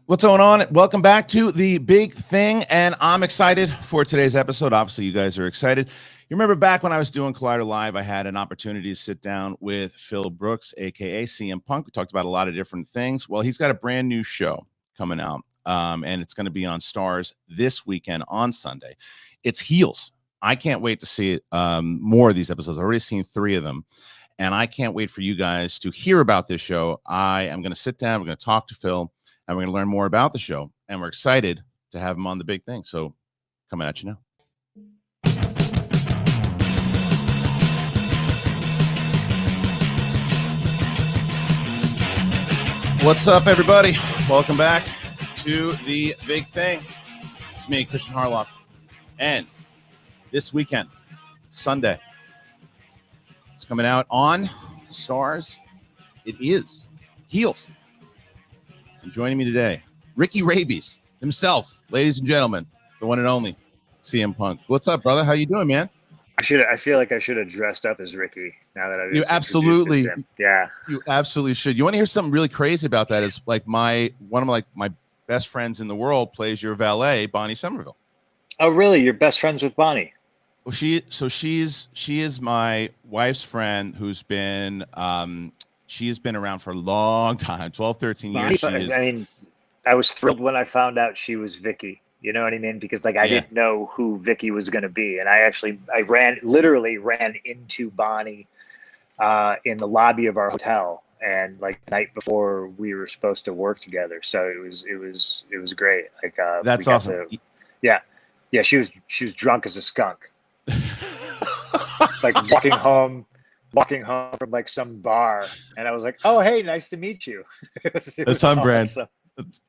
What's going on? Welcome back to The Big Thing, and I'm excited for today's episode. Obviously, you guys are excited. You remember back when I was doing Collider Live, I had an opportunity to sit down with Phil Brooks, aka CMPunk. We talked about a lot of different things. Well, he's got a brand new show coming out, and it's going to be on Stars this weekend on Sunday. It's Heels. I can't wait to see it, more of these episodes. I've already seen 3 of them, and I can't wait for you guys to hear about this show. I am going to sit down. We're going to talk to Phil, and we're going to learn more about the show. And we're excited to have him on The Big Thing. So coming at you now. What's up, everybody? Welcome back to The Big Thing. It's me, Christian Harloff. And this weekend, Sunday, it's coming out on Stars. It is Heels. And joining me today, Ricky Rabies himself, ladies and gentlemen, the one and only CMPunk. What's up, brother? How you doing, man? I feel like I should have dressed up as Ricky now that I've You absolutely, yeah, you absolutely should. You want to hear something really crazy about that? Is like one of my best friends in the world plays your valet, Bonnie Somerville. Oh, really? You're best friends with Bonnie? Well, she is my wife's friend who's been she has been around for a long time, 12, 13 years. I mean, I was thrilled when I found out she was Vicky. You know what I mean? Because I didn't know who Vicky was going to be. And I literally ran into Bonnie in the lobby of our hotel, and like the night before we were supposed to work together. So it was great. Like that's awesome. Yeah. She was drunk as a skunk. Like walking home from like some bar, and I was like, "Oh, hey, nice to meet you." It's on brand.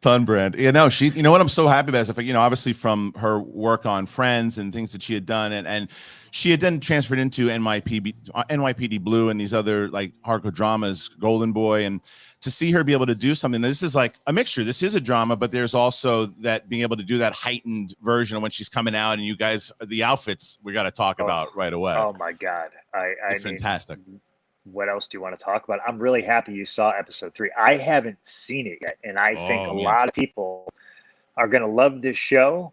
Ton brand. You know, you know what I'm so happy about is, you know, obviously from her work on Friends and things that she had done, and she had then transferred into NYPD Blue and these other like hardcore dramas, Golden Boy, and to see her be able to do something. This is like a mixture. This is a drama, but there's also that being able to do that heightened version of when she's coming out, and you guys, the outfits we got to talk about right away. Oh my God. It's fantastic. What else do you want to talk about? I'm really happy you saw episode 3. I haven't seen it yet, and I think a lot of people are going to love this show,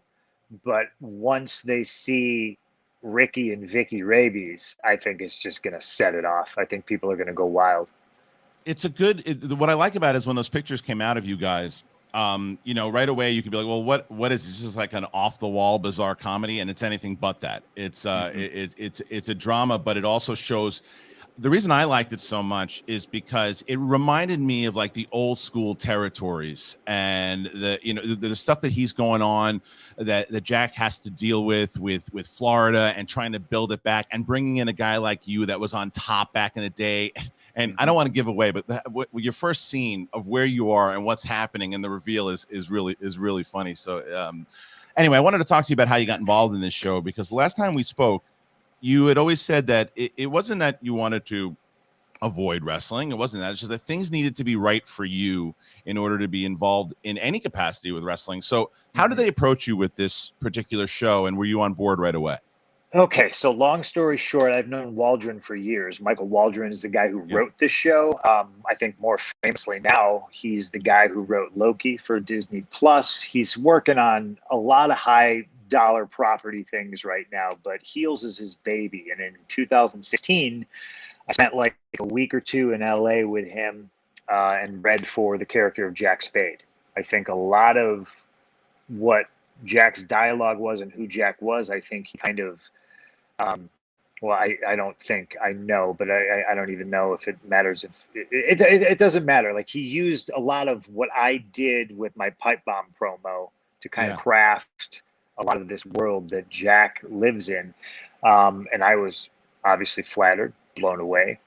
but once they see Ricky and Vicky Rabies, I think it's just going to set it off. I think people are going to go wild. It's a good, what I like about it is when those pictures came out of you guys, you know, right away you could be like, well, what is this? This is like an off the wall bizarre comedy, and it's anything but that. It's it's a drama, but it also shows. The reason I liked it so much is because it reminded me of like the old school territories and the stuff that he's going on that Jack has to deal with Florida and trying to build it back and bringing in a guy like you that was on top back in the day. And I don't want to give away, but your first scene of where you are and what's happening and the reveal is really funny. So anyway, I wanted to talk to you about how you got involved in this show, because the last time we spoke, you had always said that it wasn't that you wanted to avoid wrestling. It wasn't that. It's just that things needed to be right for you in order to be involved in any capacity with wrestling. So how did they approach you with this particular show, and were you on board right away? Okay, so long story short, I've known Waldron for years. Michael Waldron is the guy who wrote this show. I think more famously now, he's the guy who wrote Loki for Disney Plus. He's working on a lot of high dollar property things right now, but Heels is his baby. And in 2016, I spent like a week or 2 in LA with him and read for the character of Jack Spade. I think a lot of what Jack's dialogue was and who Jack was, I think he kind of I don't think I know, but I don't even know if it matters. If it doesn't matter. Like, he used a lot of what I did with my pipe bomb promo to kind of craft a lot of this world that Jack lives in. And I was obviously flattered, blown away.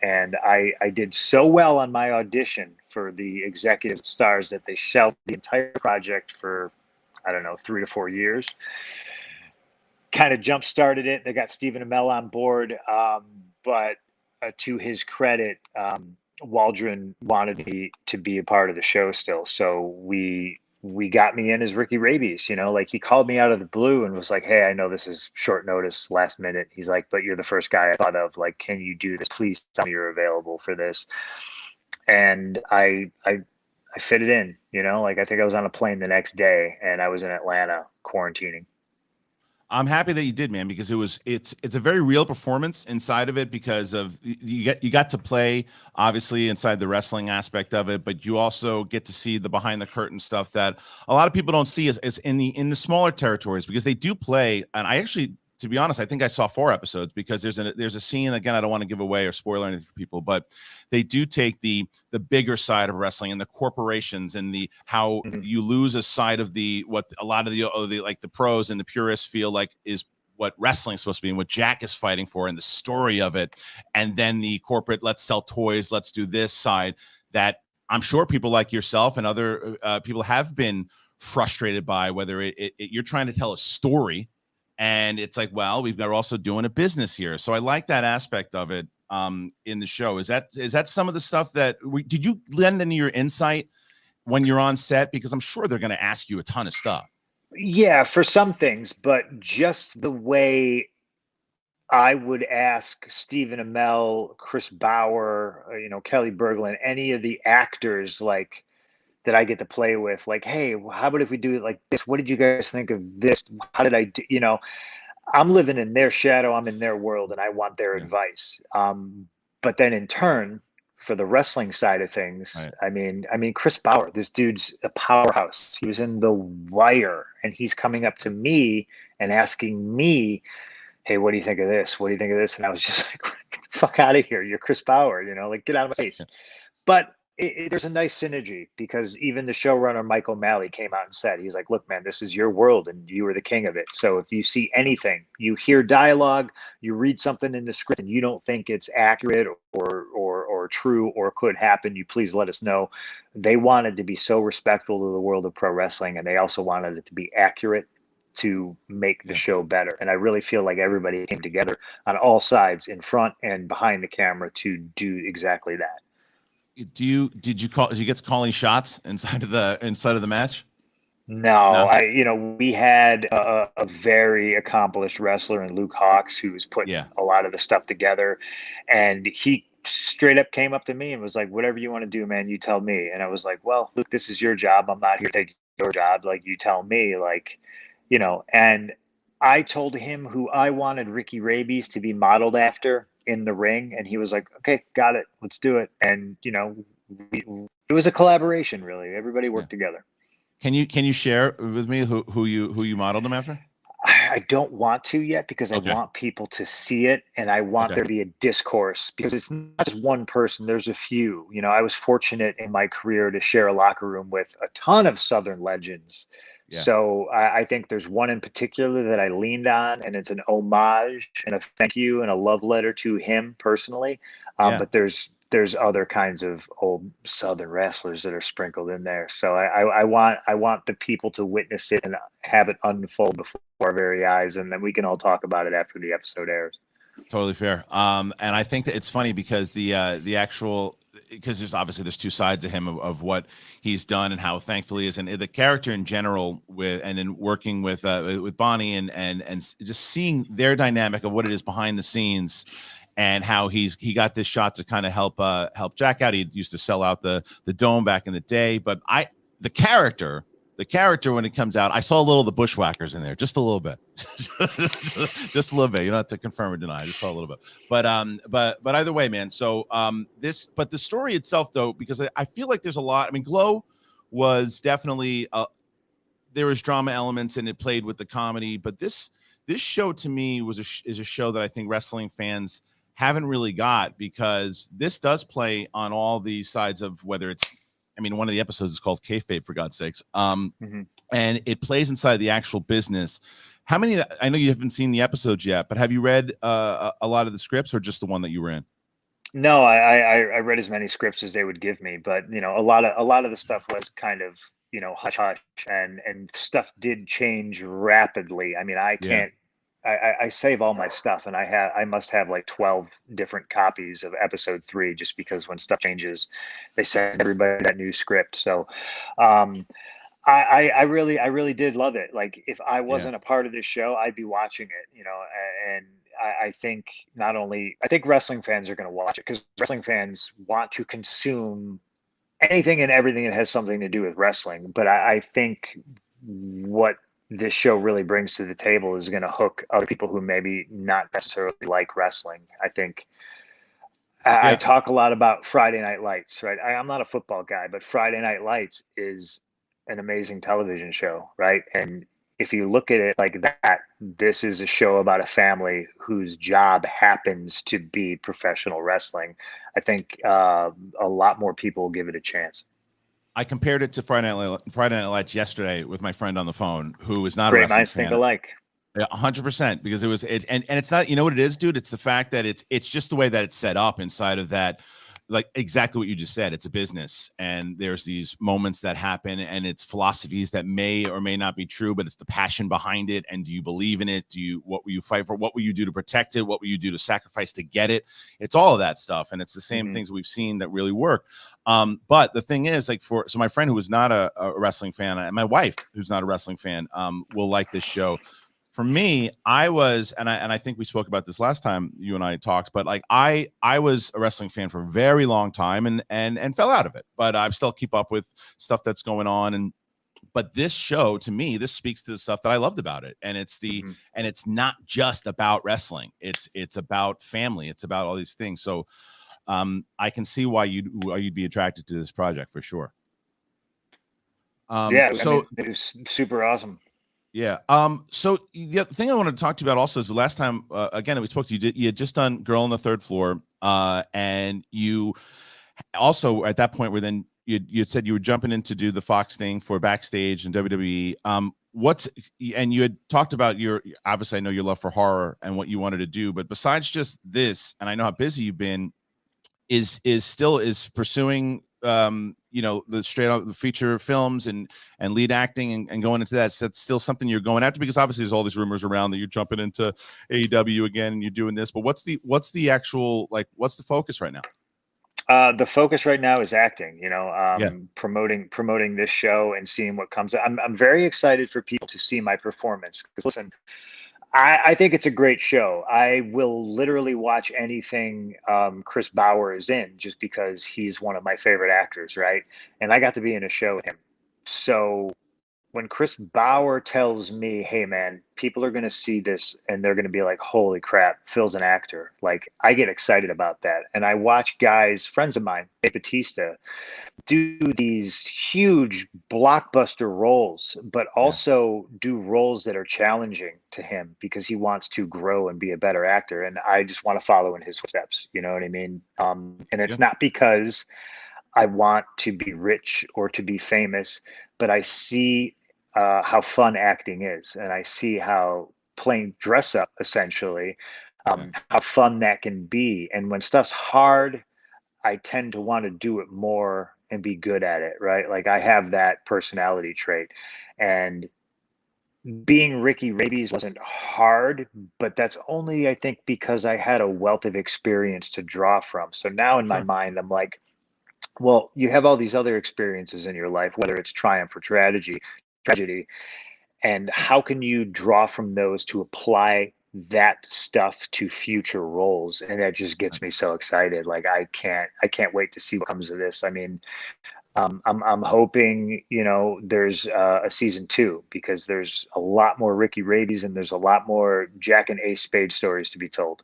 And I did so well on my audition for the executive stars that they shelved the entire project for, I don't know, 3 to 4 years. Kind of jump started it. They got Stephen Amell on board, but to his credit, Waldron wanted me to be a part of the show still. So we got me in as Ricky Rabies. You know, like, he called me out of the blue and was like, "Hey, I know this is short notice, last minute." He's like, "But you're the first guy I thought of. Like, can you do this? Please tell me you're available for this." And I I fit it in, like I think I was on a plane the next day and I was in Atlanta quarantining. I'm happy that you did, man, because it's a very real performance inside of it, because of you got to play obviously inside the wrestling aspect of it, but you also get to see the behind the curtain stuff that a lot of people don't see is in the smaller territories, because they do play. And I actually, to be honest, I think I saw 4 episodes, because there's a scene, again, I don't want to give away or spoil anything for people, but they do take the bigger side of wrestling and the corporations and the how you lose a side of the what a lot of the like the pros and the purists feel like is what wrestling is supposed to be and what Jack is fighting for and the story of it, and then the corporate let's sell toys, let's do this side that I'm sure people like yourself and other people have been frustrated by, whether you're trying to tell a story and it's like, well, we've got also doing a business here. So I like that aspect of it in the show. Is that some of the stuff that did you lend any of your insight when you're on set? Because I'm sure they're going to ask you a ton of stuff. Yeah, for some things, but just the way I would ask Stephen Amell, Chris Bauer, Kelly Berglund, any of the actors like that I get to play with, like, hey, how about if we do it like this? What did you guys think of this? How did I do? I'm living in their shadow. I'm in their world, and I want their Yeah. advice. But then in turn, for the wrestling side of things, Right. I mean, Chris Bauer, this dude's a powerhouse. He was in The Wire, and he's coming up to me and asking me, "Hey, what do you think of this? What do you think of this?" And I was just like, "Get the fuck out of here! You're Chris Bauer, like get out of my face." Yeah. But there's a nice synergy because even the showrunner Mike O'Malley came out and said, he's like, look, man, this is your world and you were the king of it. So if you see anything, you hear dialogue, you read something in the script and you don't think it's accurate or true or could happen, you please let us know. They wanted to be so respectful to the world of pro wrestling, and they also wanted it to be accurate to make the show better. And I really feel like everybody came together on all sides, in front and behind the camera, to do exactly that. Did you get calling shots inside of the match? No, No. we had a very accomplished wrestler in Luke Hawks who was putting Yeah. a lot of the stuff together, and he straight up came up to me and was like, "Whatever you want to do, man, you tell me." And I was like, "Well, Luke, this is your job. I'm not here to take your job. Like, you tell me, like, And I told him who I wanted Ricky Rabies to be modeled after in the ring, and he was like, "Okay, got it. Let's do it." And it was a collaboration, really. Everybody Yeah. worked together. Can you share with me who you modeled him after? I don't want to yet because I Okay. want people to see it, and I want Okay. there to be a discourse, because it's not just one person. There's a few. I was fortunate in my career to share a locker room with a ton of Southern legends. Yeah. So I think there's one in particular that I leaned on, and it's an homage and a thank you and a love letter to him personally. Yeah. But there's other kinds of old Southern wrestlers that are sprinkled in there. So I want the people to witness it and have it unfold before our very eyes, and then we can all talk about it after the episode airs. Totally fair. And I think that it's funny because the actual, because there's 2 sides to him of what he's done and how thankful he is, and the character in general and in working with Bonnie and just seeing their dynamic of what it is behind the scenes, and how he got this shot to kind of help Jack out. He used to sell out the Dome back in the day, but the character when it comes out, I saw a little of the Bushwhackers in there, just a little bit, just a little bit. You don't have to confirm or deny. I just saw a little bit, but either way, man. So but the story itself, though, because I feel like there's a lot. I mean, Glow was definitely there was drama elements and it played with the comedy, but this show to me is a show that I think wrestling fans haven't really got, because this does play on all the sides of whether it's, I mean, one of the episodes is called Kayfabe, for God's sakes. And it plays inside the actual business. How many, I know you haven't seen the episodes yet, but have you read a lot of the scripts, or just the one that you were in? No, I read as many scripts as they would give me, but a lot of the stuff was kind of hush hush, and stuff did change rapidly. I mean, I Yeah. can't. I save all my stuff, and I must have like 12 different copies of episode 3, just because when stuff changes, they send everybody that new script. So, um, I really did love it. Like, if I Yeah. wasn't a part of this show, I'd be watching it, and I think I think wrestling fans are going to watch it because wrestling fans want to consume anything and everything that has something to do with wrestling. But I think what this show really brings to the table is going to hook other people who maybe not necessarily like wrestling. I think I Yeah, talk a lot about Friday Night Lights, right? I'm not a football guy, but Friday Night Lights is an amazing television show, right? And if you look at it like that, this is a show about a family whose job happens to be professional wrestling. I think a lot more people will give it a chance. I compared it to Friday Night Lights yesterday with my friend on the phone who is not a Great wrestling minds think fan. alike. Yeah, 100%, because and it's not, you know what it is, dude? It's the fact that it's just the way that it's set up inside of that, like exactly what you just said. It's a business, and there's these moments that happen, and it's philosophies that may or may not be true, but it's the passion behind it. And do you believe in it? What will you fight for? What will you do to protect it? What will you do to sacrifice to get it? It's all of that stuff, and it's the same things we've seen that really work. But the thing is, like, so my friend who was not a wrestling fan, and my wife who's not a wrestling fan, will like this show. For me, I was, and I think we spoke about this last time you and I talked, but like I was a wrestling fan for a very long time and fell out of it, but I still keep up with stuff that's going on. And but this show, to me, this speaks to the stuff that I loved about it, and it's and it's not just about wrestling. It's about family. It's about all these things. So I can see why you'd be attracted to this project for sure. Yeah, I So mean, it was super awesome. yeah. So the thing I wanted to talk to you about also is the last time, again, that we spoke to you, you had just done Girl on the Third Floor, and you also at that point where then you said you were jumping in to do the Fox thing for Backstage and WWE. And you had talked about obviously I know your love for horror and what you wanted to do, but besides just this, and I know how busy you've been, is pursuing the straight out the feature films and lead acting and going into that's still something you're going after, because obviously there's all these rumors around that you're jumping into AEW again and you're doing this, but what's the actual, like, what's the focus right now? The focus right now is acting, Yeah. promoting this show and seeing what comes. I'm very excited for people to see my performance, because listen, I think it's a great show. I will literally watch anything Chris Bauer is in, just because he's one of my favorite actors, right? And I got to be in a show with him. So when Chris Bauer tells me, hey man, people are going to see this and they're going to be like, holy crap, Phil's an actor. Like, I get excited about that. And I watch guys, friends of mine, Bautista, do these huge blockbuster roles, but Yeah. also do roles that are challenging to him because he wants to grow and be a better actor. And I just want to follow in his footsteps. You know what I mean? And Yeah. it's not because I want to be rich or to be famous, but I see how fun acting is, and I see how playing dress up essentially, Yeah. how fun that can be. And when stuff's hard, I tend to want to do it more and be good at it, right? Like, I have that personality trait, and being Ricky Rabies wasn't hard, but that's only, I think, because I had a wealth of experience to draw from. So now in my Sure. mind, I'm like, well, you have all these other experiences in your life, whether it's triumph or tragedy, and how can you draw from those to apply that stuff to future roles? And that just gets me so excited. Like, I can't wait to see what comes of this. I mean, I'm hoping, there's a season 2, because there's a lot more Ricky Rabies and there's a lot more Jack and Ace Spade stories to be told.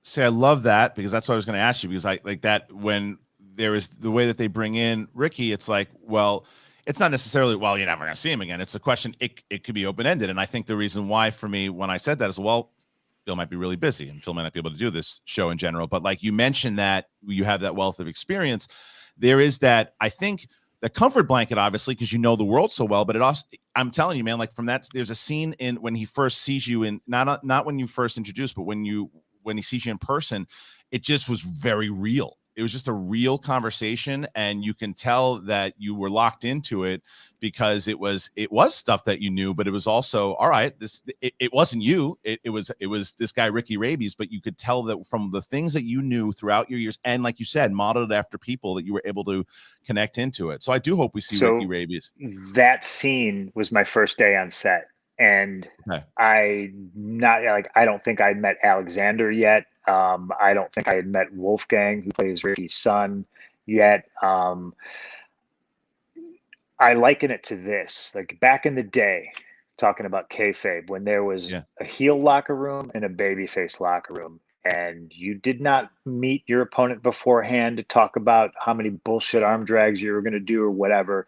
See, I love that, because that's what I was going to ask you, because I like that when there is the way that they bring in Ricky, it's like, well, it's not necessarily, well, you're never going to see him again. It's the question, it could be open ended. And I think the reason why for me, when I said that is, well, Phil might be really busy and Phil might not be able to do this show in general. But like you mentioned that you have that wealth of experience. There is that, I think, the comfort blanket, obviously, because you know the world so well, but it also, I'm telling you, man, like from that, there's a scene in when he first sees you in, not when you first introduced, but when he sees you in person, it just was very real. It was just a real conversation, and you can tell that you were locked into it, because it was stuff that you knew, but it was also, all right, it wasn't you. It was this guy Ricky Rabies, but you could tell that from the things that you knew throughout your years, and like you said, modeled after people, that you were able to connect into it. So I do hope we see Ricky So Rabies. that scene was my first day on set, and Okay. I don't think I'd met Alexander yet. I don't think I had met Wolfgang, who plays Ricky's son, yet. I liken it to this, like back in the day, talking about kayfabe, when there was Yeah. a heel locker room and a babyface locker room, and you did not meet your opponent beforehand to talk about how many bullshit arm drags you were going to do or whatever.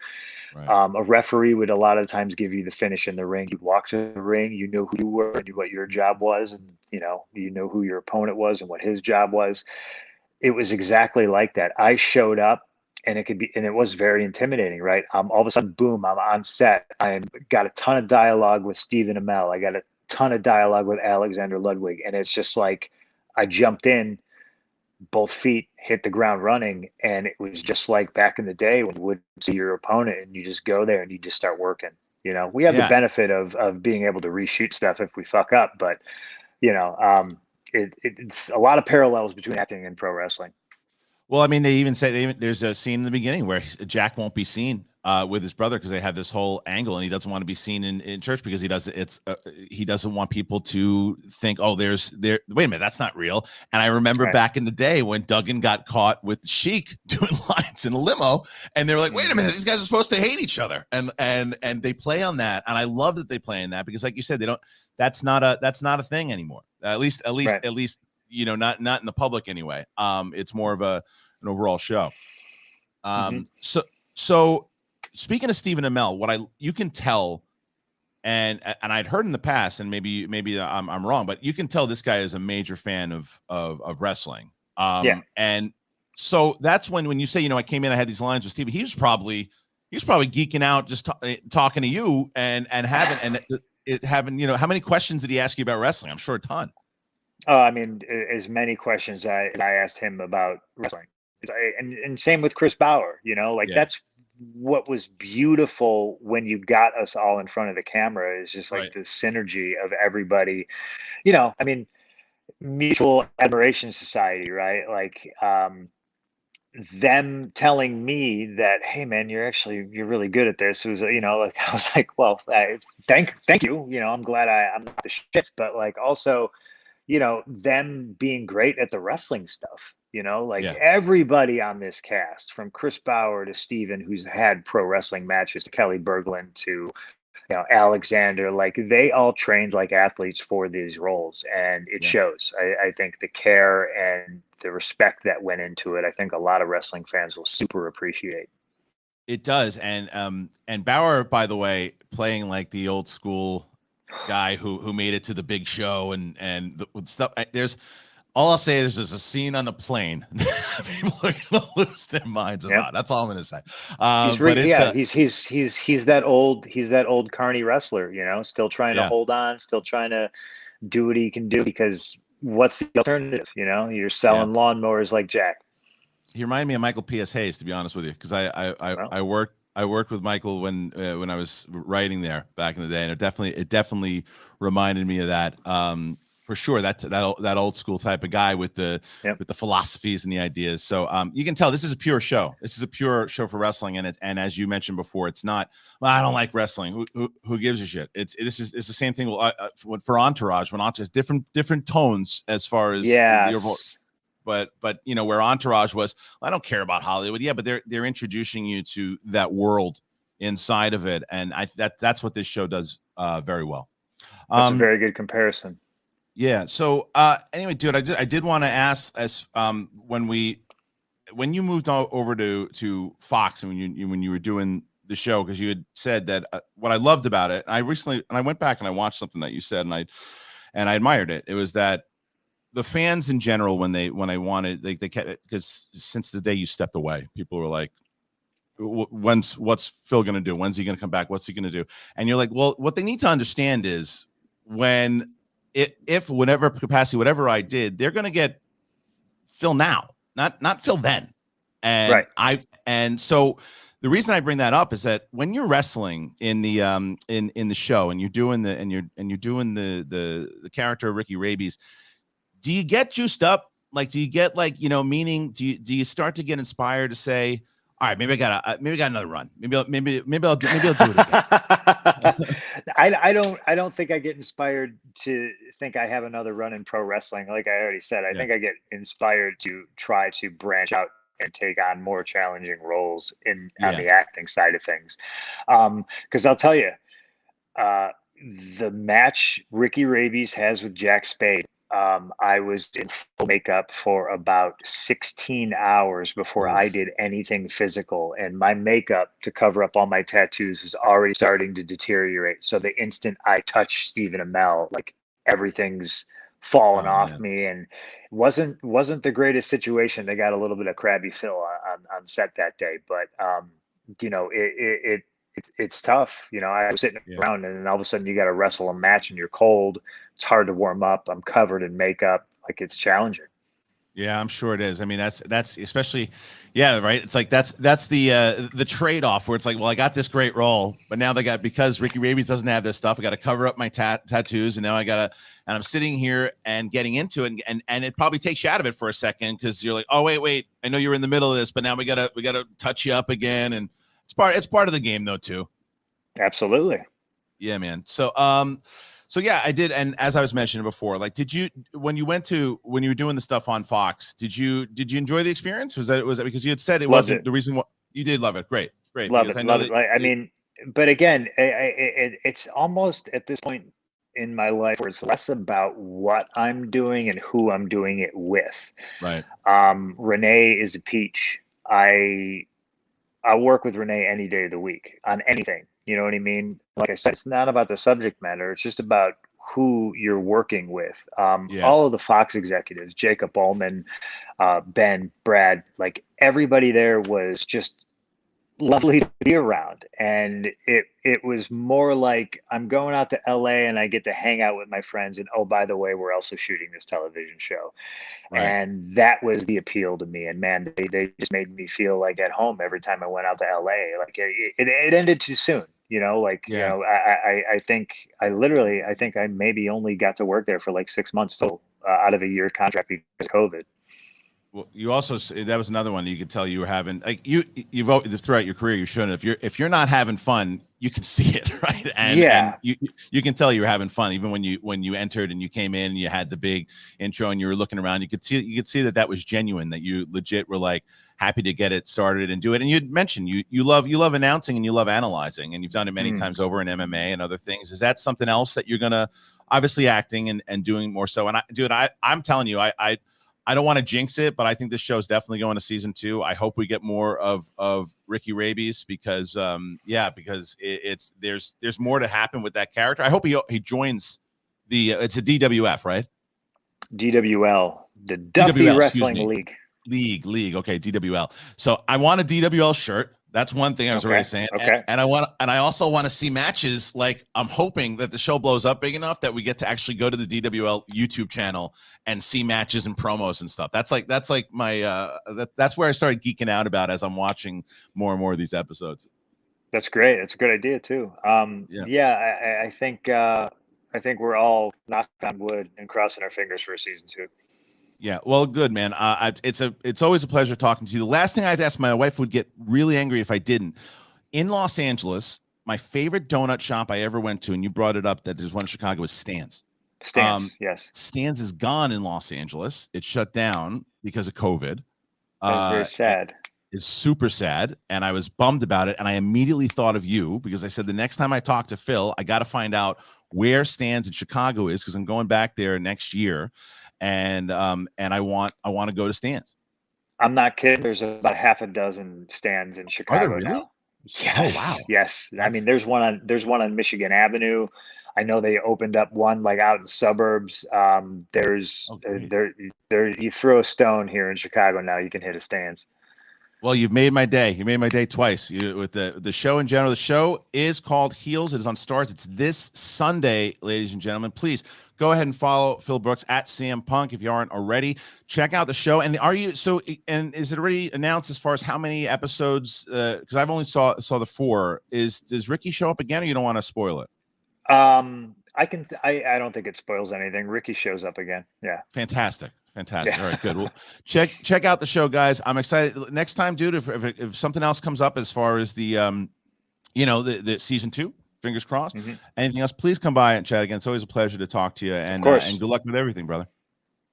Right. A referee would a lot of times give you the finish in the ring. You'd walk to the ring, you knew who you were and what your job was, and you know who your opponent was and what his job was. It was exactly like that. I showed up, and it was very intimidating, right? All of a sudden, boom, I'm on set. I got a ton of dialogue with Stephen Amell. I got a ton of dialogue with Alexander Ludwig, and it's just like I jumped in, both feet hit the ground running, and it was just like back in the day when you would see your opponent and you just go there and you just start working. We have the Yeah. benefit of being able to reshoot stuff if we fuck up, but you know, um, it's a lot of parallels between acting and pro wrestling. Well, I mean, they even say there's a scene in the beginning where Jack won't be seen with his brother because they have this whole angle, and he doesn't want to be seen in church because he doesn't want people to think, oh, wait a minute, that's not real. And I remember back in the day when Duggan got caught with Sheik doing lines in a limo, and they were like, wait a minute, these guys are supposed to hate each other, and they play on that, and I love that they play on that because, like you said, that's not a thing anymore. At least not in the public anyway. It's more of an overall show. So speaking of Stephen Amell, you can tell, and I'd heard in the past, and maybe I'm wrong, but you can tell this guy is a major fan of wrestling. And so that's when you say, I came in, I had these lines with Stephen. He was probably geeking out just talking to you and having how many questions did he ask you about wrestling? I'm sure a ton. I mean, as many questions as I asked him about wrestling, and same with Chris Bauer. That's what was beautiful when you got us all in front of the camera, is just like the synergy of everybody. I mean, mutual admiration society, right? Like them telling me that, hey man, you're really good at this. It was, like I was like, well, thank you. I'm glad I'm not the shits, but like also, them being great at the wrestling stuff, everybody on this cast, from Chris Bauer to Steven, who's had pro wrestling matches, to Kelly Berglund to, Alexander, like they all trained like athletes for these roles, and it shows. I think the care and the respect that went into it, I think a lot of wrestling fans will super appreciate. It does. And Bauer, by the way, playing like the old school guy who made it to the big show and the stuff. All I'll say is there's a scene on the plane people are gonna lose their minds about. That's all I'm gonna say. He's that old carny wrestler, still trying to hold on, still trying to do what he can do, because what's the alternative? You're selling lawnmowers like Jack. He reminded me of Michael P.S. Hayes, to be honest with you, because I worked with Michael when I was writing there back in the day, and it definitely reminded me of that. For sure, that old school type of guy with the philosophies and the ideas. So you can tell this is a pure show. This is a pure show for wrestling, and as you mentioned before, it's not. Well, I don't like wrestling. Who gives a shit? It's the same thing for Entourage. When Entourage, different tones as far as the overall. But where Entourage was, I don't care about Hollywood. Yeah, but they're introducing you to that world inside of it, and that's what this show does very well. That's a very good comparison. Yeah. So anyway, dude, I did want to ask, as when you moved over to Fox, and when you were doing the show, because you had said that what I loved about it, and I went back and I watched something that you said, and I admired it. It was that the fans in general, when I wanted, they kept, because since the day you stepped away, people were like, what's Phil going to do? When's he going to come back? What's he going to do? And you're like, well, what they need to understand is if whatever capacity, whatever I did, they're going to get Phil now, not Phil then. And and so the reason I bring that up is that when you're wrestling in the in the show, and you're doing the character of Ricky Rabies, do you get juiced up? Like, do you get meaning? Do you start to get inspired to say, all right, maybe I got another run. Maybe I'll do it again. I don't think I get inspired to think I have another run in pro wrestling. Like I already said, I think I get inspired to try to branch out and take on more challenging roles on Yeah. the acting side of things. Because I'll tell you, uh, the match Ricky Rabies has with Jack Spade, I was in full makeup for about 16 hours before I Oof. did anything physical. And my makeup to cover up all my tattoos was already starting to deteriorate. So the instant I touched Stephen Amell, like everything's fallen Oh off man. me, and wasn't the greatest situation. They got a little bit of crabby Phil on set that day, but you know, it's tough. You know, I was sitting Yeah. around, and then all of a sudden you got to wrestle a match, and you're cold. It's hard to warm up. I'm covered in makeup. Like, it's challenging. Yeah, I'm sure it is. I mean, that's especially, yeah, right. It's like that's the trade off where it's like, well, I got this great role, but now they got, because Ricky Rabies doesn't have this stuff, I got to cover up my tattoos, and now and I'm sitting here and getting into it, and it probably takes you out of it for a second because you're like, oh wait, I know you're in the middle of this, but now we gotta touch you up again, and it's part of the game though too. Absolutely. Yeah, man. So yeah, I did. And as I was mentioning before, like, when you were doing the stuff on Fox, did you enjoy the experience? Was that because you had said it Loved wasn't it. the reason what you did love it? Great. Love Because it. I know Love it. that Like, I mean, but again, it's almost at this point in my life where it's less about what I'm doing and who I'm doing it with. right. Renee is a peach. I work with Renee any day of the week on anything. You know what I mean? Like I said, it's not about the subject matter. It's just about who you're working with. Yeah. All of the Fox executives, Jacob Ullman, Ben, Brad, like everybody there was just lovely to be around. And it was more like I'm going out to LA and I get to hang out with my friends. And oh, by the way, we're also shooting this television show. Right. And that was the appeal to me. And man, they just made me feel like at home every time I went out to LA. Like it ended too soon. You know, like, you Yeah. know, I think I think I maybe only got to work there for like 6 months total out of a year contract because of COVID. Well, you also, that was another one you could tell you were having, like, you've throughout your career you've shown if you're not having fun, you can see it, right? And Yeah. you can tell you were having fun even when you entered and you came in and you had the big intro and you were looking around. You could see that was genuine, that you legit were like happy to get it started and do it. And you'd mentioned you love announcing and you love analyzing, and you've done it many times over in MMA and other things. Is that something else that you're gonna, obviously acting and doing more so? And I'm telling you, I don't want to jinx it, but I think this show is definitely going to season 2. I hope we get more of Ricky Rabies because because there's more to happen with that character. I hope he joins it's a DWF, right? DWL, the Duffy DWL, excuse Wrestling me. League. League. Okay, DWL. So I want a DWL shirt. That's one thing I was already saying. Okay. And I also want to see matches. Like, I'm hoping that the show blows up big enough that we get to actually go to the DWL YouTube channel and see matches and promos and stuff. That's like my that's where I started geeking out about as I'm watching more and more of these episodes. That's great. That's a good idea too. Yeah. Yeah, I think we're all knocking on wood and crossing our fingers for a season 2. Yeah, well, good, man. It's always a pleasure talking to you. The last thing I'd ask, my wife would get really angry if I didn't. In Los Angeles, my favorite donut shop I ever went to, and you brought it up that there's one in Chicago, was Stan's. Yes. Stan's is gone in Los Angeles. It shut down because of COVID. That was very sad. It's super sad, and I was bummed about it. And I immediately thought of you because I said the next time I talk to Phil, I got to find out where Stan's in Chicago is because I'm going back there next year. And I want to go to Stan's. I'm not kidding. There's about half a dozen stands in Are there Chicago really? now. Yes. Oh wow. Yes. I mean, there's one on Michigan Avenue. I know they opened up one like out in suburbs. You throw a stone here in Chicago now, you can hit a Stan's. Well, you've made my day. You made my day twice. With the show in general. The show is called Heels. It is on Starz. It's this Sunday, ladies and gentlemen. Please go ahead and follow Phil Brooks at CMPunk if you aren't already. Check out the show. And and is it already announced as far as how many episodes? Because I've only saw the 4. Does Ricky show up again, or you don't want to spoil it? I don't think it spoils anything. Ricky shows up again. Yeah. Fantastic. Yeah. All right, good. Well, check out the show, guys. I'm excited. Next time, dude, if something else comes up as far as the the season 2, fingers crossed. Mm-hmm. Anything else, please come by and chat again. It's always a pleasure to talk to you, and of course. And good luck with everything, brother.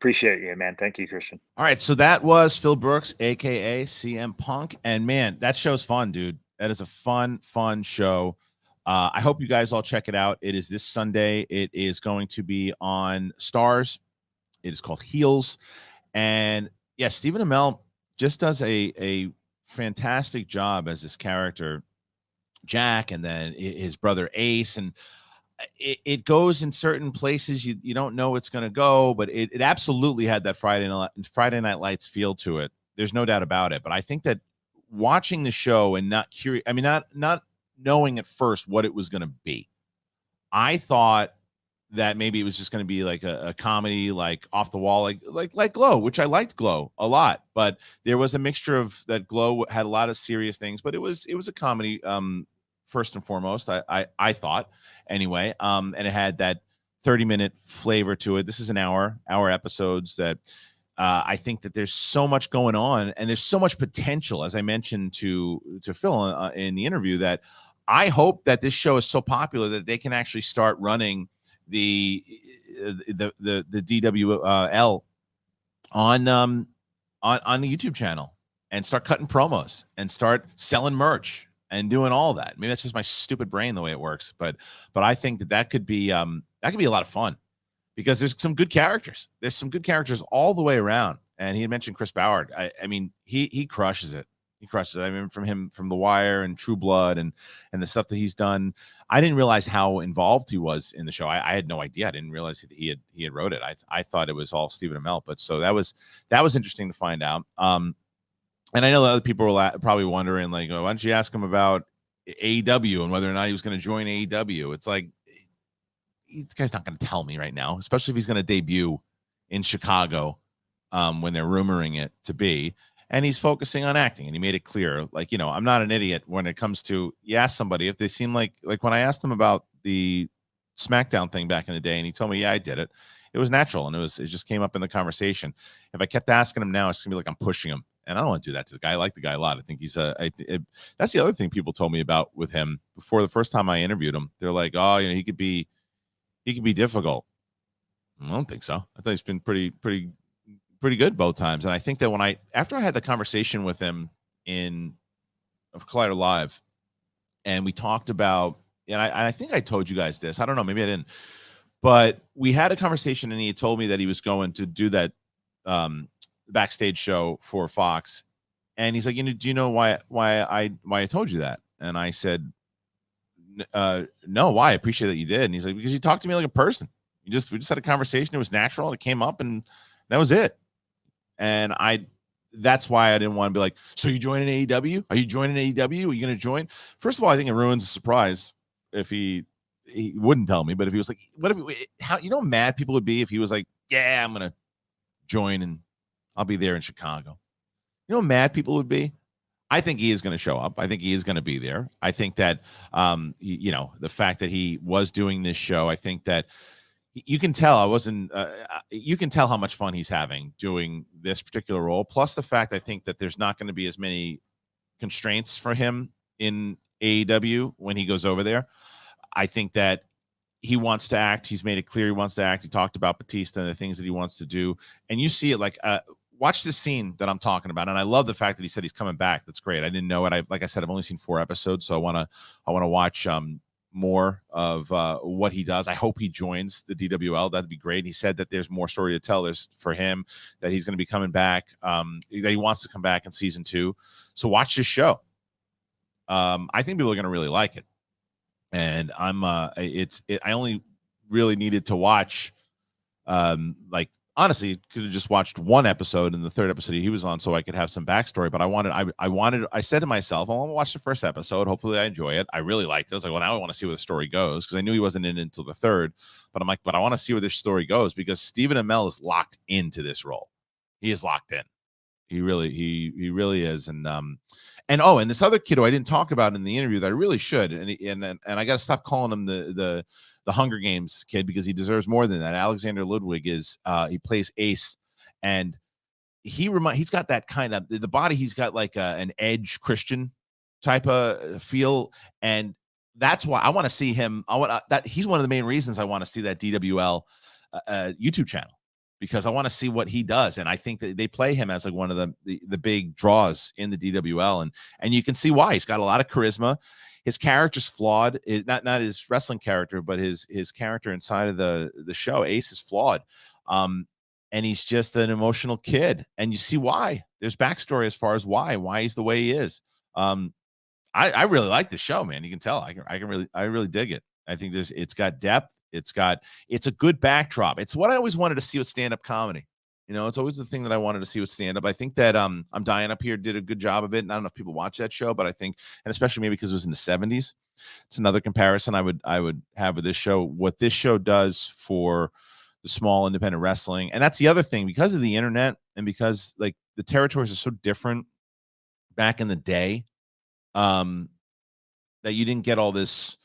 Appreciate you, man. Thank you, Christian. All right, so that was Phil Brooks, aka CMPunk, and man, that show's fun, dude. That is a fun show. I hope you guys all check it out. It is this Sunday. It is going to be on Stars. It is called Heels, and yeah, Stephen Amell just does a fantastic job as this character, Jack, and then his brother Ace, and it goes in certain places you don't know it's going to go, but it absolutely had that Friday Night Lights feel to it. There's no doubt about it. But I think that watching the show and not knowing at first what it was going to be, I thought that maybe it was just going to be like a comedy, like off the wall, like Glow, which I liked Glow a lot, but there was a mixture of that. Glow had a lot of serious things, but it was a comedy. First and foremost, I thought anyway. And it had that 30-minute flavor to it. This is an hour episodes that I think that there's so much going on and there's so much potential, as I mentioned to Phil in the interview, that I hope that this show is so popular that they can actually start running the DWL on the YouTube channel and start cutting promos and start selling merch and doing all that. Maybe that's just my stupid brain the way it works, but I think that could be a lot of fun because there's some good characters. There's some good characters all the way around. And he had mentioned Chris Ballard. I mean, he crushes it. He crushes it. I mean, from The Wire and True Blood and the stuff that he's done. I didn't realize how involved he was in the show. I had no idea. I didn't realize that he had wrote it. I thought it was all Stephen Amell, but so that was interesting to find out. And I know that other people were probably wondering, like, oh, why don't you ask him about AEW and whether or not he was going to join AEW? It's like, this guy's not going to tell me right now, especially if he's going to debut in Chicago when they're rumoring it to be. And he's focusing on acting. And he made it clear, like, I'm not an idiot when it comes to, you ask somebody if they seem like when I asked him about the SmackDown thing back in the day, and he told me, yeah, I did it. It was natural. And it just came up in the conversation. If I kept asking him now, it's going to be like I'm pushing him. And I don't want to do that to the guy. I like the guy a lot. I think he's that's the other thing people told me about with him before the first time I interviewed him. They're like, oh, he could be difficult. I don't think so. I thought he's been pretty good both times. And I think that after I had the conversation with him of Collider Live, and we talked about, and I think I told you guys this. I don't know, maybe I didn't. But we had a conversation, and he had told me that he was going to do that Backstage show for Fox, and he's like, do you know why I told you that? And I said, no, why? I appreciate that you did. And he's like, because you talked to me like a person. We just had a conversation. It was natural. It came up, and that was it. And that's why I didn't want to be like, so you joining AEW? Are you joining AEW? Are you going to join? First of all, I think it ruins the surprise if he wouldn't tell me. But if he was like, what if how mad people would be if he was like, yeah, I'm going to join and I'll be there in Chicago. How mad people would be? I think he is going to show up. I think he is going to be there. I think that, the fact that he was doing this show, I think that you can tell you can tell how much fun he's having doing this particular role. Plus the fact, I think that there's not going to be as many constraints for him in AEW when he goes over there. I think that he wants to act. He's made it clear he wants to act. He talked about Bautista and the things that he wants to do. And you see it like, watch this scene that I'm talking about. And I love the fact that he said he's coming back. That's great. I didn't know it. Like I said, I've only seen 4 episodes. So I want to watch more of what he does. I hope he joins the DWL. That'd be great. He said that there's more story to tell. There's for him that he's going to be coming back. That he wants to come back in season 2. So watch this show. I think people are going to really like it. And I only really needed to watch, honestly, could have just watched 1 episode and the 3rd episode he was on so I could have some backstory. But I said to myself, I want to watch the 1st episode. Hopefully I enjoy it. I really liked it. I was like, well, now I want to see where the story goes, because I knew he wasn't in until the 3rd. But I'm like, but I want to see where this story goes, because Stephen Amell is locked into this role. He is locked in. He really is. And this other kid who I didn't talk about in the interview that I really should, and I got to stop calling him the Hunger Games kid, because he deserves more than that. Alexander Ludwig he plays Ace, and he's got that kind of the body. He's got like an Edge Christian type of feel, and that's why I want to see him. He's one of the main reasons I want to see that DWL YouTube channel, because I want to see what he does. And I think that they play him as like one of the big draws in the DWL. And you can see why. He's got a lot of charisma. His character's flawed. Not his wrestling character, but his character inside of the show. Ace is flawed. And he's just an emotional kid. And you see why. There's backstory as far as why he's the way he is. I really like the show, man. You can tell. I really dig it. I think it's got depth. It's a good backdrop. It's what I always wanted to see with stand-up comedy. You know, it's always the thing that I wanted to see with stand-up. I think that I'm Dying Up Here did a good job of it. And I don't know if people watch that show, but I think, and especially maybe because it was in the 70s, it's another comparison I would have with this show. What this show does for the small independent wrestling, and that's the other thing, because of the internet and because like the territories are so different back in the day, that you didn't get all this,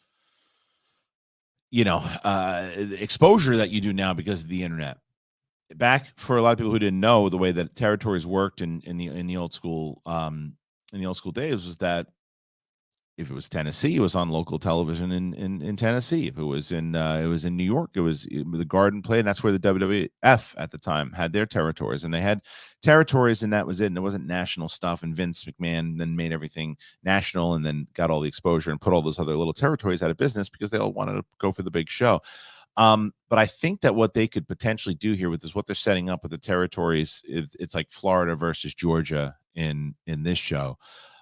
exposure that you do now because of the internet. Back, for a lot of people who didn't know, the way that territories worked in the old school days was that if it was Tennessee, it was on local television in Tennessee. If it was in New York, it was the Garden Play, and that's where the WWF at the time had their territories, and they had territories, and that was it. And it wasn't national stuff. And Vince McMahon then made everything national, and then got all the exposure and put all those other little territories out of business because they all wanted to go for the big show. But I think that what they could potentially do here with this, what they're setting up with the territories, it's like Florida versus Georgia in this show.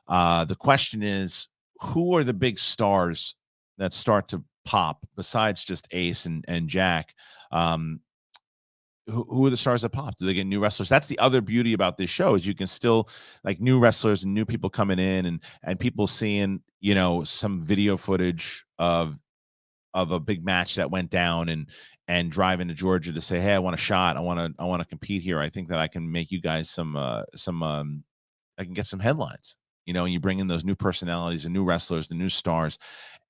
The question is, who are the big stars that start to pop besides just Ace and Jack? Who are the stars that pop? Do they get new wrestlers? That's the other beauty about this show, is you can still, like, new wrestlers and new people coming in, and people seeing, some video footage of a big match that went down, and driving to Georgia to say, hey, I want a shot. I want to compete here. I think that I can make you guys I can get some headlines. And you bring in those new personalities and new wrestlers, the new stars.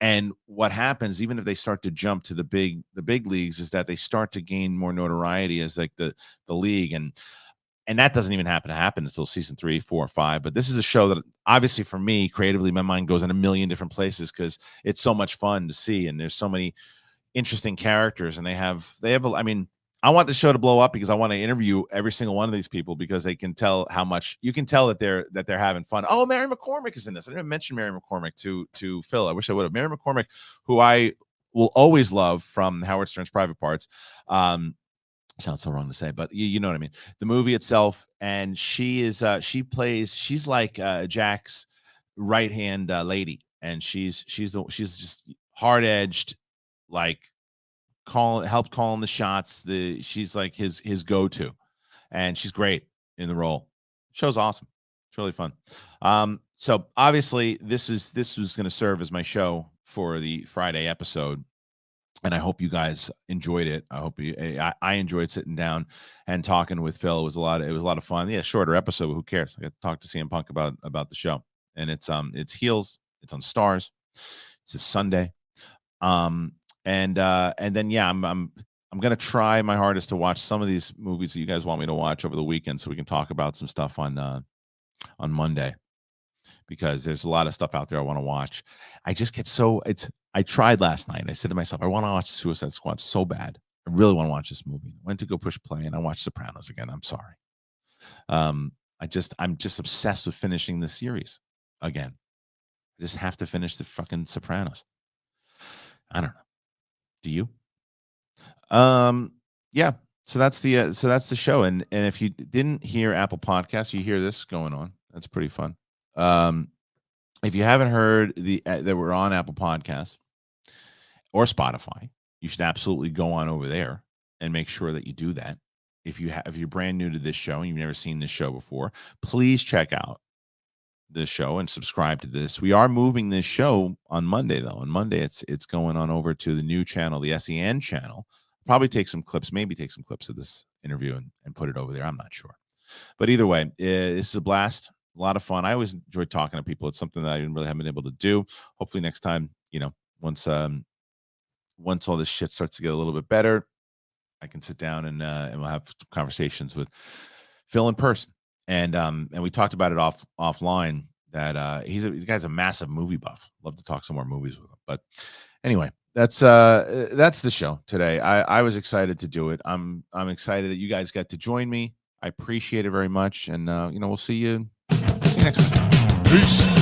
And what happens, even if they start to jump to the big leagues, is that they start to gain more notoriety as like the league. And that doesn't even happen until season 3, 4, 5. But this is a show that, obviously, for me, creatively, my mind goes in a million different places because it's so much fun to see. And there's so many interesting characters, and they have I want the show to blow up because I want to interview every single one of these people, because they can tell how much, you can tell that they're having fun. Oh, Mary McCormick is in this. I didn't mention Mary McCormick to Phil. I wish I would have. Mary McCormick, who I will always love from Howard Stern's Private Parts. Sounds so wrong to say, but you know what I mean. The movie itself, and she's like Jack's right hand lady, and she's just hard edged, like helped calling the shots. She's like his go-to, and she's great in the role. Show's awesome. It's really fun. So obviously this was going to serve as my show for the Friday episode, and I hope you guys enjoyed it. I enjoyed sitting down and talking with Phil. It was a lot of fun. Yeah, shorter episode, but who cares? I got to talk to CMPunk about the show, and it's Heels. It's on Stars. It's a Sunday. And then, yeah, I'm gonna try my hardest to watch some of these movies that you guys want me to watch over the weekend, so we can talk about some stuff on Monday, because there's a lot of stuff out there I want to watch. I just get I tried last night, and I said to myself, I want to watch Suicide Squad so bad. I really want to watch this movie. I went to go push play, and I watched Sopranos again. I'm sorry. I'm just obsessed with finishing the series again. I just have to finish the fucking Sopranos. I don't know. Do you? Yeah. So that's the show. And if you didn't hear Apple Podcasts, you hear this going on. That's pretty fun. If you haven't heard that we're on Apple Podcasts or Spotify, you should absolutely go on over there and make sure that you do that. If you're brand new to this show and you've never seen this show before, please check out this show and subscribe to this. We are moving this show on Monday, though. On Monday, it's going on over to the new channel, the SEN channel. Probably take some clips of this interview and put it over there. I'm not sure. But either way, this is a blast. A lot of fun. I always enjoy talking to people. It's something that I didn't really haven't been able to do. Hopefully next time, once all this shit starts to get a little bit better, I can sit down and we'll have conversations with Phil in person. And we talked about it offline that the guy's a massive movie buff. Love to talk some more movies with him. But anyway, that's the show today. I was excited to do it. I'm excited that you guys got to join me. I appreciate it very much, and we'll see you next time. Peace.